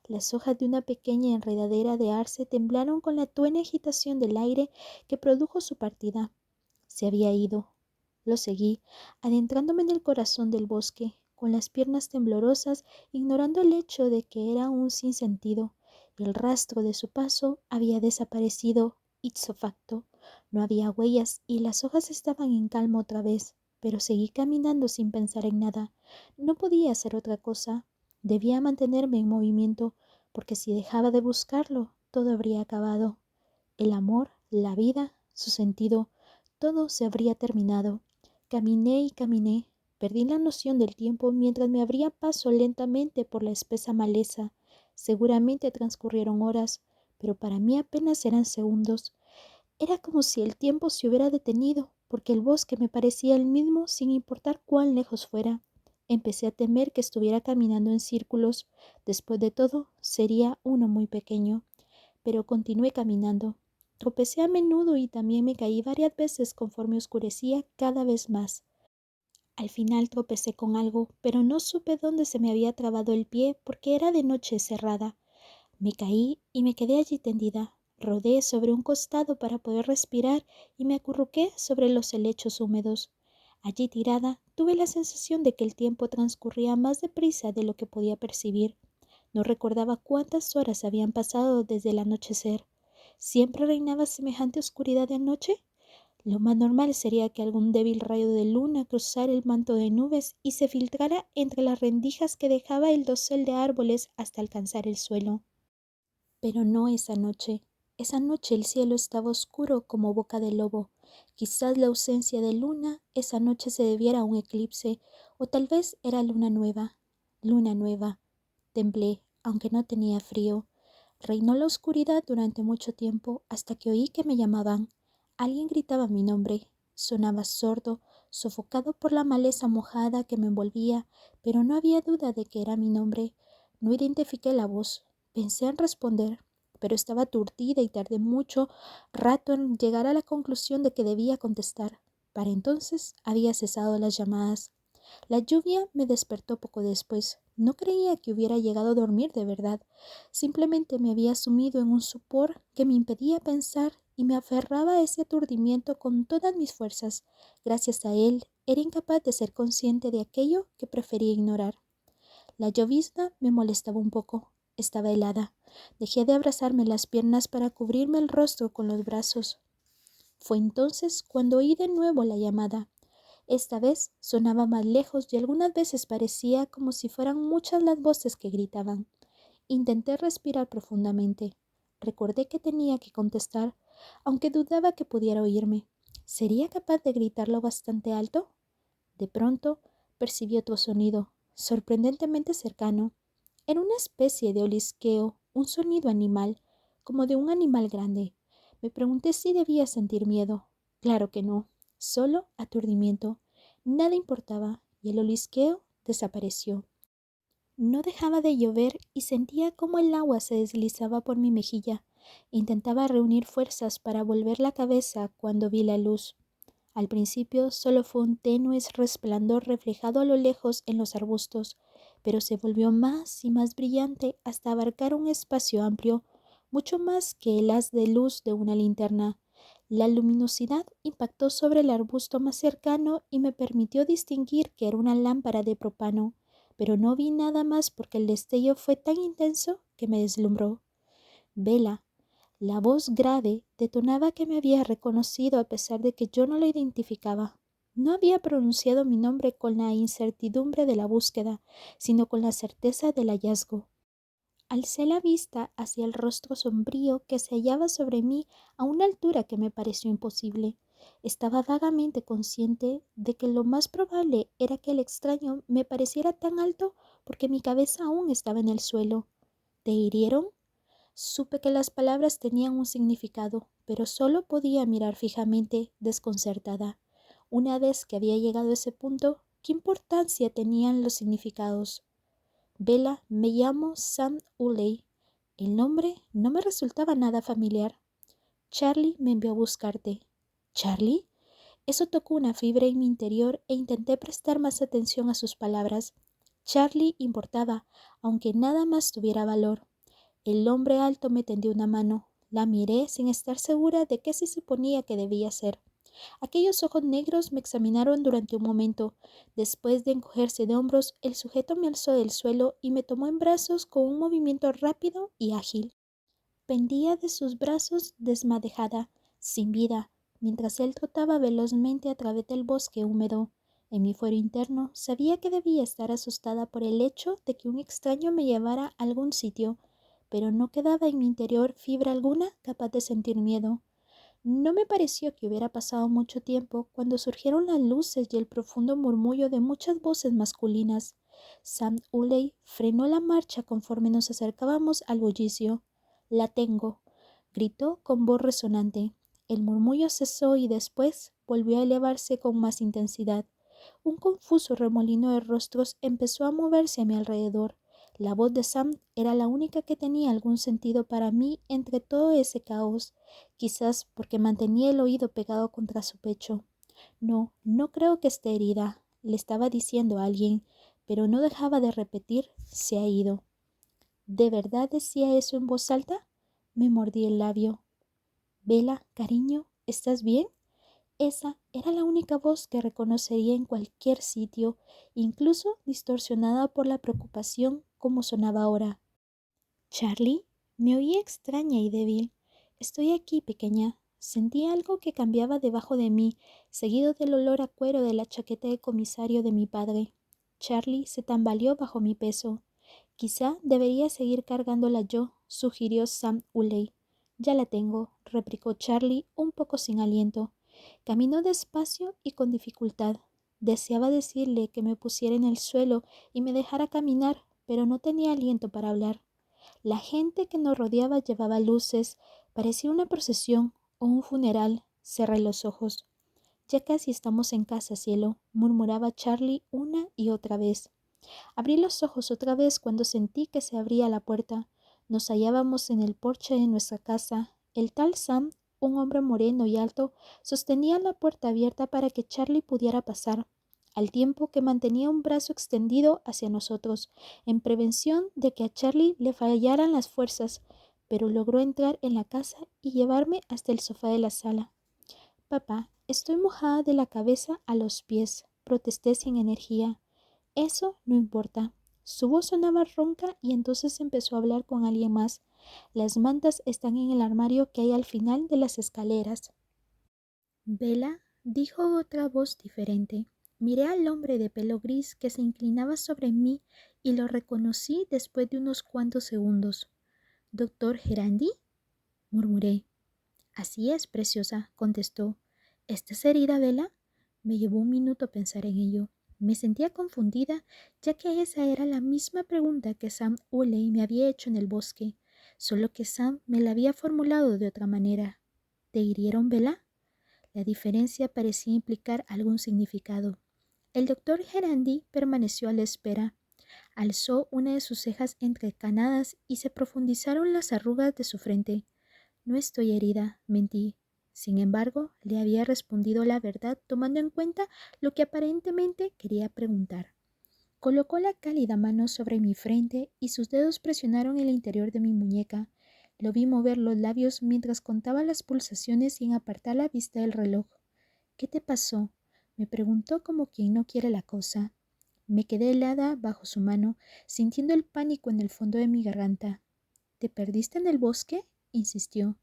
Las hojas de una pequeña enredadera de arce temblaron con la tuena agitación del aire que produjo su partida. Se había ido. Lo seguí, adentrándome en el corazón del bosque, con las piernas temblorosas, ignorando el hecho de que era un sinsentido. El rastro de su paso había desaparecido ipso facto. No había huellas y las hojas estaban en calma otra vez, pero seguí caminando sin pensar en nada. No podía hacer otra cosa. Debía mantenerme en movimiento, porque si dejaba de buscarlo, todo habría acabado. El amor, la vida, su sentido, todo se habría terminado. Caminé y caminé. Perdí la noción del tiempo mientras me abría paso lentamente por la espesa maleza. Seguramente transcurrieron horas, pero para mí apenas eran segundos. Era como si el tiempo se hubiera detenido, porque el bosque me parecía el mismo sin importar cuán lejos fuera. Empecé a temer que estuviera caminando en círculos. Después de todo, sería uno muy pequeño. Pero continué caminando. Tropecé a menudo y también me caí varias veces conforme oscurecía cada vez más. Al final tropecé con algo, pero no supe dónde se me había trabado el pie porque era de noche cerrada. Me caí y me quedé allí tendida. Rodé sobre un costado para poder respirar y me acurruqué sobre los helechos húmedos. Allí tirada, tuve la sensación de que el tiempo transcurría más deprisa de lo que podía percibir. No recordaba cuántas horas habían pasado desde el anochecer. ¿Siempre reinaba semejante oscuridad de anoche? Lo más normal sería que algún débil rayo de luna cruzara el manto de nubes y se filtrara entre las rendijas que dejaba el dosel de árboles hasta alcanzar el suelo. Pero no esa noche. Esa noche el cielo estaba oscuro como boca de lobo. Quizás la ausencia de luna esa noche se debiera a un eclipse, o tal vez era luna nueva. Luna nueva. Temblé, aunque no tenía frío. Reinó la oscuridad durante mucho tiempo hasta que oí que me llamaban. Alguien gritaba mi nombre. Sonaba sordo, sofocado por la maleza mojada que me envolvía, pero no había duda de que era mi nombre. No identifiqué la voz. Pensé en responder, pero estaba aturdida y tardé mucho rato en llegar a la conclusión de que debía contestar. Para entonces había cesado las llamadas. La lluvia me despertó poco después. No creía que hubiera llegado a dormir de verdad. Simplemente me había sumido en un sopor que me impedía pensar y me aferraba a ese aturdimiento con todas mis fuerzas. Gracias a él, era incapaz de ser consciente de aquello que prefería ignorar. La llovizna me molestaba un poco. Estaba helada. Dejé de abrazarme las piernas para cubrirme el rostro con los brazos. Fue entonces cuando oí de nuevo la llamada. Esta vez sonaba más lejos y algunas veces parecía como si fueran muchas las voces que gritaban. Intenté respirar profundamente. Recordé que tenía que contestar, aunque dudaba que pudiera oírme. ¿Sería capaz de gritarlo bastante alto? De pronto percibí otro sonido, sorprendentemente cercano. Era una especie de olisqueo, un sonido animal, como de un animal grande. Me pregunté si debía sentir miedo. Claro que no, solo aturdimiento. Nada importaba y el olisqueo desapareció. No dejaba de llover y sentía cómo el agua se deslizaba por mi mejilla. Intentaba reunir fuerzas para volver la cabeza cuando vi la luz. Al principio solo fue un tenue resplandor reflejado a lo lejos en los arbustos, pero se volvió más y más brillante hasta abarcar un espacio amplio, mucho más que el haz de luz de una linterna. La luminosidad impactó sobre el arbusto más cercano y me permitió distinguir que era una lámpara de propano, pero no vi nada más porque el destello fue tan intenso que me deslumbró. Vela. La voz grave detonaba que me había reconocido a pesar de que yo no lo identificaba. No había pronunciado mi nombre con la incertidumbre de la búsqueda, sino con la certeza del hallazgo. Alcé la vista hacia el rostro sombrío que se hallaba sobre mí a una altura que me pareció imposible. Estaba vagamente consciente de que lo más probable era que el extraño me pareciera tan alto porque mi cabeza aún estaba en el suelo. ¿Te hirieron? Supe que las palabras tenían un significado, pero solo podía mirar fijamente, desconcertada. Una vez que había llegado a ese punto, ¿qué importancia tenían los significados? Vela, me llamo Sam Uley. El nombre no me resultaba nada familiar. Charlie me envió a buscarte. ¿Charlie? Eso tocó una fibra en mi interior e intenté prestar más atención a sus palabras. Charlie importaba, aunque nada más tuviera valor. El hombre alto me tendió una mano. La miré sin estar segura de qué se suponía que debía ser. Aquellos ojos negros me examinaron durante un momento. Después de encogerse de hombros, el sujeto me alzó del suelo y me tomó en brazos con un movimiento rápido y ágil. Pendía de sus brazos desmadejada, sin vida, mientras él trotaba velozmente a través del bosque húmedo. En mi fuero interno sabía que debía estar asustada por el hecho de que un extraño me llevara a algún sitio, pero no quedaba en mi interior fibra alguna capaz de sentir miedo. No me pareció que hubiera pasado mucho tiempo cuando surgieron las luces y el profundo murmullo de muchas voces masculinas. Sam Uley frenó la marcha conforme nos acercábamos al bullicio. «La tengo», gritó con voz resonante. El murmullo cesó y después volvió a elevarse con más intensidad. Un confuso remolino de rostros empezó a moverse a mi alrededor. La voz de Sam era la única que tenía algún sentido para mí entre todo ese caos, quizás porque mantenía el oído pegado contra su pecho. «No, no creo que esté herida», le estaba diciendo a alguien, pero no dejaba de repetir «se ha ido». ¿De verdad decía eso en voz alta? Me mordí el labio. «Bella, cariño, ¿estás bien?». Esa era la única voz que reconocería en cualquier sitio, incluso distorsionada por la preocupación como sonaba ahora. «Charlie», me oía extraña y débil. «Estoy aquí, pequeña». Sentí algo que cambiaba debajo de mí, seguido del olor a cuero de la chaqueta de comisario de mi padre. Charlie se tambaleó bajo mi peso. «Quizá debería seguir cargándola yo», sugirió Sam Uley. «Ya la tengo», replicó Charlie un poco sin aliento. Caminó despacio y con dificultad. Deseaba decirle que me pusiera en el suelo y me dejara caminar, pero no tenía aliento para hablar. La gente que nos rodeaba llevaba luces, parecía una procesión o un funeral. Cerré los ojos. «Ya casi estamos en casa, cielo», murmuraba Charlie una y otra vez. Abrí los ojos otra vez cuando sentí que se abría la puerta. Nos hallábamos en el porche de nuestra casa. El tal Sam, un hombre moreno y alto, sostenía la puerta abierta para que Charlie pudiera pasar, al tiempo que mantenía un brazo extendido hacia nosotros, en prevención de que a Charlie le fallaran las fuerzas, pero logró entrar en la casa y llevarme hasta el sofá de la sala. «Papá, estoy mojada de la cabeza a los pies», protesté sin energía. «Eso no importa». Su voz sonaba ronca y entonces empezó a hablar con alguien más. «Las mantas están en el armario que hay al final de las escaleras». «Bella», dijo otra voz diferente. Miré al hombre de pelo gris que se inclinaba sobre mí y lo reconocí después de unos cuantos segundos. «¿Doctor Gerandi?», murmuré. «Así es, preciosa», contestó. «¿Estás herida, Bella?». Me llevó un minuto pensar en ello. Me sentía confundida, ya que esa era la misma pregunta que Sam Uley me había hecho en el bosque, solo que Sam me la había formulado de otra manera. «¿Te hirieron, Bella?». La diferencia parecía implicar algún significado. El doctor Gerandi permaneció a la espera. Alzó una de sus cejas entrecanadas y se profundizaron las arrugas de su frente. «No estoy herida», mentí. Sin embargo, le había respondido la verdad tomando en cuenta lo que aparentemente quería preguntar. Colocó la cálida mano sobre mi frente y sus dedos presionaron el interior de mi muñeca. Lo vi mover los labios mientras contaba las pulsaciones sin apartar la vista del reloj. «¿Qué te pasó?», me preguntó como quien no quiere la cosa. Me quedé helada bajo su mano, sintiendo el pánico en el fondo de mi garganta. «¿Te perdiste en el bosque?», insistió.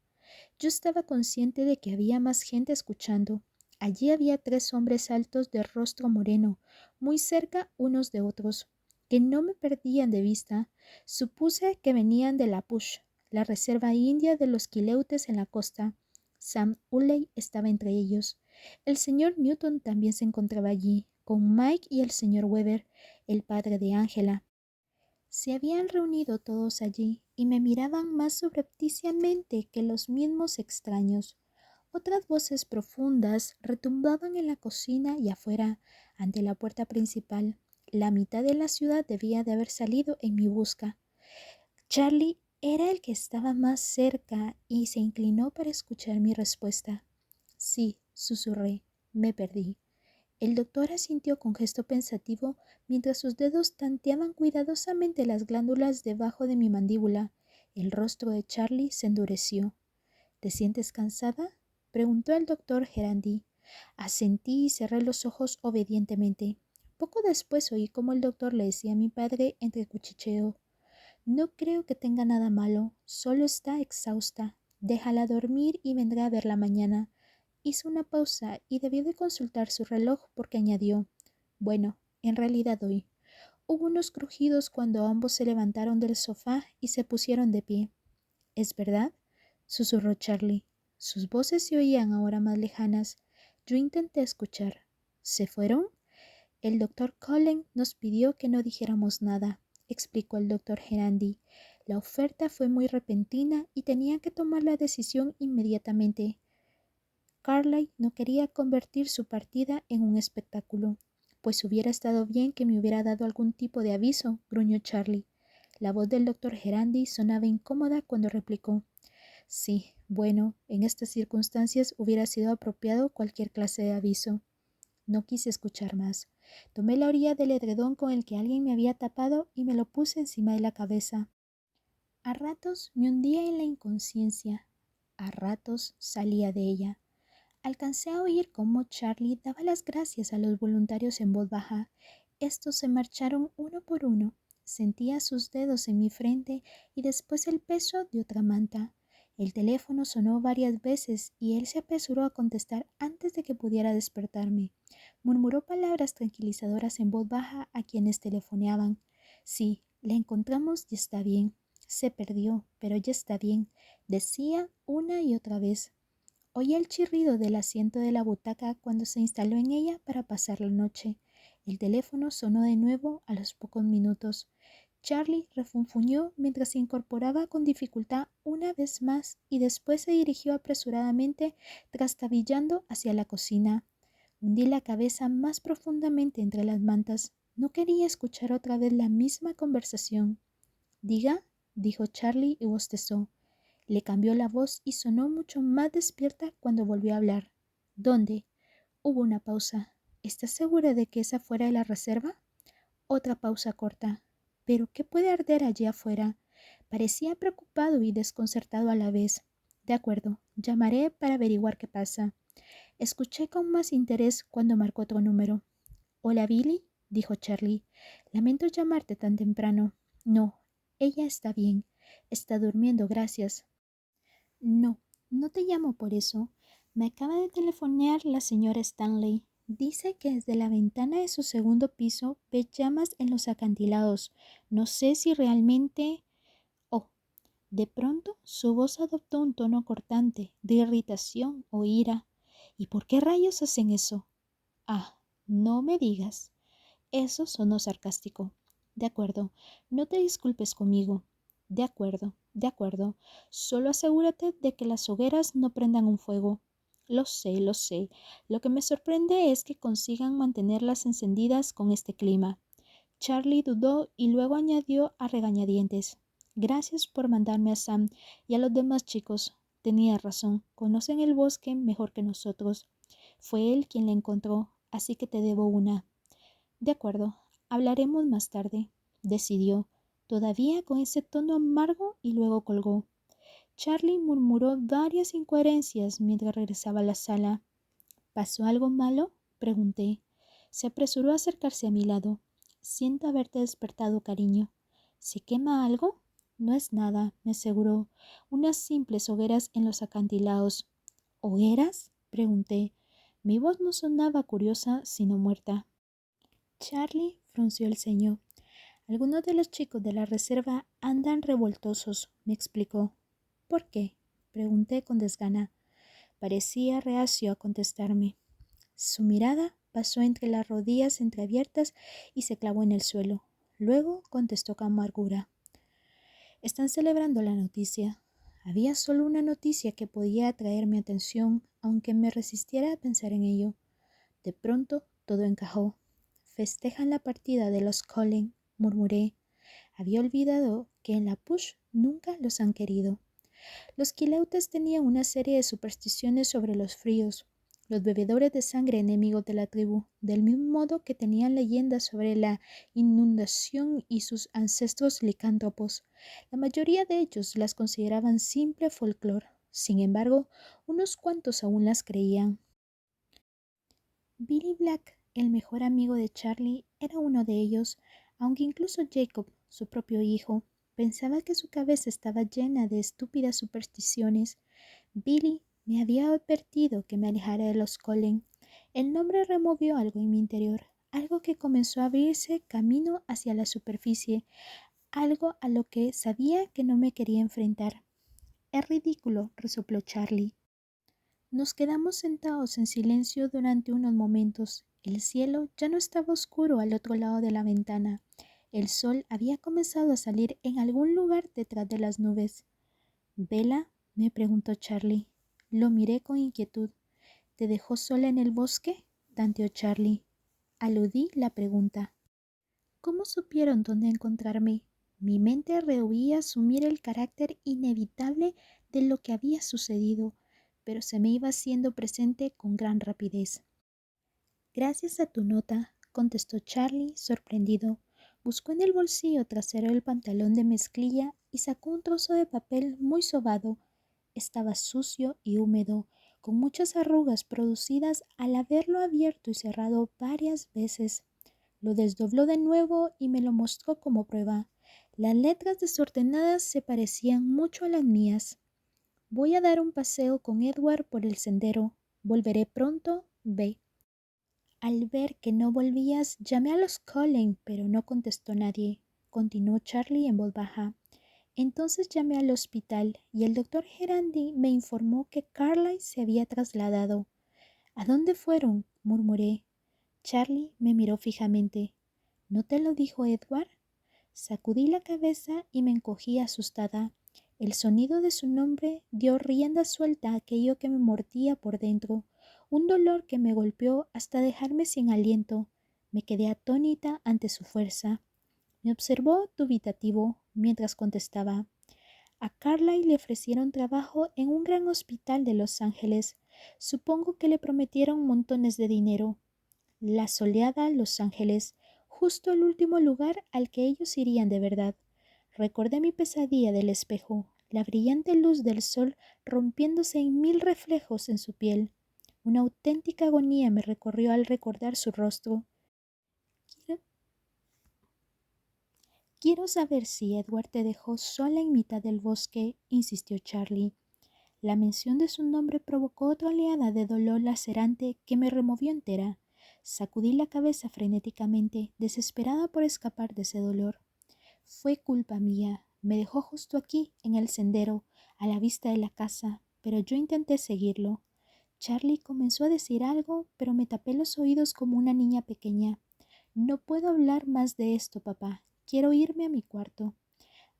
Yo estaba consciente de que había más gente escuchando. Allí había 3 hombres altos de rostro moreno, muy cerca unos de otros, que no me perdían de vista. Supuse que venían de la Push, la reserva india de los Quileutes en la costa. Sam Uley estaba entre ellos. El señor Newton también se encontraba allí, con Mike y el señor Weber, el padre de Angela. Se habían reunido todos allí y me miraban más subrepticiamente que los mismos extraños. Otras voces profundas retumbaban en la cocina y afuera, ante la puerta principal. La mitad de la ciudad debía de haber salido en mi busca. Charlie era el que estaba más cerca y se inclinó para escuchar mi respuesta. «Sí», susurré. Me perdí. El doctor asintió con gesto pensativo mientras sus dedos tanteaban cuidadosamente las glándulas debajo de mi mandíbula. El rostro de Charlie se endureció. ¿Te sientes cansada?, preguntó el doctor Gerandi. Asentí y cerré los ojos obedientemente. Poco después oí cómo el doctor le decía a mi padre entre cuchicheo: no creo que tenga nada malo, solo está exhausta. Déjala dormir y vendrá a verla mañana. Hizo una pausa y debió de consultar su reloj porque añadió: bueno, en realidad hoy. Hubo unos crujidos cuando ambos se levantaron del sofá y se pusieron de pie. ¿Es verdad?, susurró Charlie. Sus voces se oían ahora más lejanas. Yo intenté escuchar. ¿Se fueron? El doctor Cullen nos pidió que no dijéramos nada, explicó el doctor Gerandi. La oferta fue muy repentina y tenía que tomar la decisión inmediatamente. Carlyle no quería convertir su partida en un espectáculo. Pues hubiera estado bien que me hubiera dado algún tipo de aviso, gruñó Charlie. La voz del doctor Gerandi sonaba incómoda cuando replicó: sí, bueno, en estas circunstancias hubiera sido apropiado cualquier clase de aviso. No quise escuchar más. Tomé la orilla del edredón con el que alguien me había tapado y me lo puse encima de la cabeza. A ratos me hundía en la inconsciencia. A ratos salía de ella. Alcancé a oír cómo Charlie daba las gracias a los voluntarios en voz baja. Estos se marcharon uno por uno. Sentía sus dedos en mi frente y después el peso de otra manta. El teléfono sonó varias veces y él se apresuró a contestar antes de que pudiera despertarme. Murmuró palabras tranquilizadoras en voz baja a quienes telefoneaban. Sí, la encontramos y está bien. Se perdió, pero ya está bien, decía una y otra vez. Oí el chirrido del asiento de la butaca cuando se instaló en ella para pasar la noche. El teléfono sonó de nuevo a los pocos minutos. Charlie refunfuñó mientras se incorporaba con dificultad una vez más y después se dirigió apresuradamente, trastabillando hacia la cocina. Hundí la cabeza más profundamente entre las mantas. No quería escuchar otra vez la misma conversación. «Diga», dijo Charlie y bostezó. Le cambió la voz y sonó mucho más despierta cuando volvió a hablar. «¿Dónde?» Hubo una pausa. «¿Estás segura de que es afuera de la reserva?» Otra pausa corta. «¿Pero qué puede arder allí afuera?» Parecía preocupado y desconcertado a la vez. «De acuerdo, llamaré para averiguar qué pasa». Escuché con más interés cuando marcó otro número. «Hola, Billy», dijo Charlie. «Lamento llamarte tan temprano». «No, ella está bien. Está durmiendo, gracias». «No, no te llamo por eso. Me acaba de telefonear la señora Stanley. Dice que desde la ventana de su segundo piso ve llamas en los acantilados. No sé si realmente...» Oh, de pronto su voz adoptó un tono cortante, de irritación o ira. «¿Y por qué rayos hacen eso?» «Ah, no me digas». Eso sonó sarcástico. «De acuerdo, no te disculpes conmigo». «De acuerdo, de acuerdo. Solo asegúrate de que las hogueras no prendan un fuego». Lo sé, lo sé. Lo que me sorprende es que consigan mantenerlas encendidas con este clima». Charlie dudó y luego añadió a regañadientes: «Gracias por mandarme a Sam y a los demás chicos. Tenía razón, conocen el bosque mejor que nosotros. Fue él quien la encontró, así que te debo una». «De acuerdo, hablaremos más tarde», decidió, todavía con ese tono amargo, y luego colgó. Charlie murmuró varias incoherencias mientras regresaba a la sala. «¿Pasó algo malo?», pregunté. Se apresuró a acercarse a mi lado. «Siento haberte despertado, cariño». «¿Se quema algo?» «No es nada», me aseguró. «Unas simples hogueras en los acantilados». «¿Hogueras?», pregunté. Mi voz no sonaba curiosa, sino muerta. Charlie frunció el ceño. «Algunos de los chicos de la reserva andan revoltosos», me explicó. «¿Por qué?», pregunté con desgana. Parecía reacio a contestarme. Su mirada pasó entre las rodillas entreabiertas y se clavó en el suelo. Luego contestó con amargura. «Están celebrando la noticia». Había solo una noticia que podía atraer mi atención, aunque me resistiera a pensar en ello. De pronto todo encajó. «Festejan la partida de los Cullen», murmuré. Había olvidado que en la Push nunca los han querido. Los Quileutes tenían una serie de supersticiones sobre los fríos. los bebedores de sangre enemigos de la tribu, del mismo modo que tenían leyendas sobre la inundación y sus ancestros licántropos. La mayoría de ellos las consideraban simple folclore. Sin embargo, unos cuantos aún las creían. Billy Black, el mejor amigo de Charlie, era uno de ellos, aunque incluso Jacob, su propio hijo, pensaba que su cabeza estaba llena de estúpidas supersticiones. Billy me había advertido que me alejara de los Cullen. El nombre removió algo en mi interior, algo que comenzó a abrirse camino hacia la superficie, algo a lo que sabía que no me quería enfrentar. Es ridículo, resopló Charlie. Nos quedamos sentados en silencio durante unos momentos. El cielo ya no estaba oscuro al otro lado de la ventana. El sol había comenzado a salir en algún lugar detrás de las nubes. ¿Bella? Me preguntó Charlie. Lo miré con inquietud. ¿Te dejó sola en el bosque? Tanteó Charlie. Aludí la pregunta. ¿Cómo supieron dónde encontrarme? Mi mente rehuía asumir el carácter inevitable de lo que había sucedido, pero se me iba haciendo presente con gran rapidez. Gracias a tu nota, contestó Charlie, sorprendido. Buscó en el bolsillo trasero del pantalón de mezclilla y sacó un trozo de papel muy sobado. Estaba sucio y húmedo, con muchas arrugas producidas al haberlo abierto y cerrado varias veces. Lo desdobló de nuevo y me lo mostró como prueba. Las letras desordenadas se parecían mucho a las mías. Voy a dar un paseo con Edward por el sendero. Volveré pronto, ve. Al ver que no volvías, llamé a los Cullen, pero no contestó nadie. Continuó Charlie en voz baja. Entonces llamé al hospital y el doctor Gerandi me informó que Carlyle se había trasladado. ¿A dónde fueron?, murmuré. Charlie me miró fijamente. ¿No te lo dijo Edward? Sacudí la cabeza y me encogí asustada. El sonido de su nombre dio rienda suelta a aquello que me mordía por dentro, un dolor que me golpeó hasta dejarme sin aliento. Me quedé atónita ante su fuerza. Me observó dubitativo mientras contestaba. A Carlyle le ofrecieron trabajo en un gran hospital de Los Ángeles. Supongo que le prometieron montones de dinero. La soleada Los Ángeles, justo el último lugar al que ellos irían de verdad. Recordé mi pesadilla del espejo, la brillante luz del sol rompiéndose en mil reflejos en su piel. Una auténtica agonía me recorrió al recordar su rostro. Quiero saber si Edward te dejó sola en mitad del bosque, insistió Charlie. La mención de su nombre provocó otra oleada de dolor lacerante que me removió entera. Sacudí la cabeza frenéticamente, desesperada por escapar de ese dolor. Fue culpa mía. Me dejó justo aquí, en el sendero, a la vista de la casa, pero yo intenté seguirlo. Charlie comenzó a decir algo, pero me tapé los oídos como una niña pequeña. No puedo hablar más de esto, papá. Quiero irme a mi cuarto.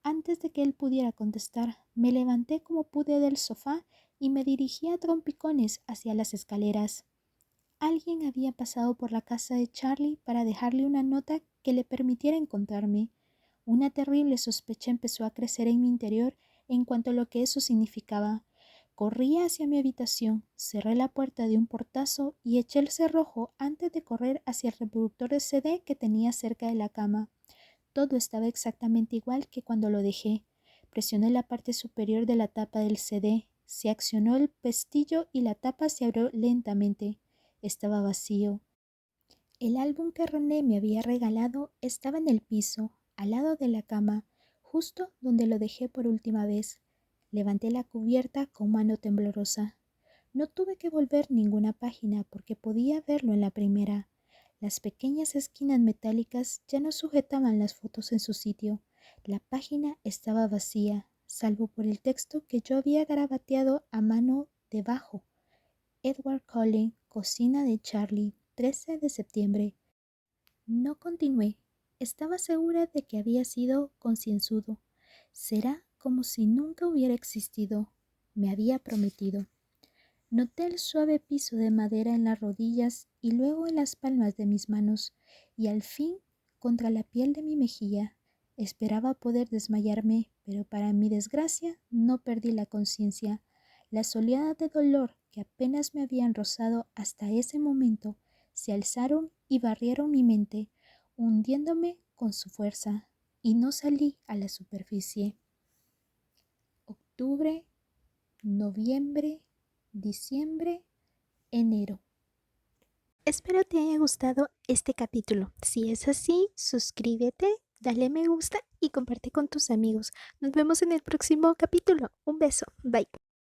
Antes de que él pudiera contestar, me levanté como pude del sofá y me dirigí a trompicones hacia las escaleras. Alguien había pasado por la casa de Charlie para dejarle una nota que le permitiera encontrarme. Una terrible sospecha empezó a crecer en mi interior en cuanto a lo que eso significaba. Corrí hacia mi habitación, cerré la puerta de un portazo y eché el cerrojo antes de correr hacia el reproductor de CD que tenía cerca de la cama. Todo estaba exactamente igual que cuando lo dejé. Presioné la parte superior de la tapa del CD. Se accionó el pestillo y la tapa se abrió lentamente. Estaba vacío. El álbum que René me había regalado estaba en el piso, al lado de la cama, justo donde lo dejé por última vez. Levanté la cubierta con mano temblorosa. No tuve que volver ninguna página porque podía verlo en la primera. Las pequeñas esquinas metálicas ya no sujetaban las fotos en su sitio. La página estaba vacía, salvo por el texto que yo había garabateado a mano debajo. Edward Cullen, cocina de Charlie, 13 de septiembre. No continué. Estaba segura de que había sido concienzudo. Será como si nunca hubiera existido. Me había prometido. Noté el suave piso de madera en las rodillas y luego en las palmas de mis manos y al fin contra la piel de mi mejilla. Esperaba poder desmayarme, pero para mi desgracia no perdí la conciencia. Las oleadas de dolor que apenas me habían rozado hasta ese momento se alzaron y barrieron mi mente, hundiéndome con su fuerza, y no salí a la superficie. Octubre, noviembre, diciembre, enero. Espero te haya gustado este capítulo. Si es así, suscríbete, dale me gusta y comparte con tus amigos. Nos vemos en el próximo capítulo. Un beso. Bye.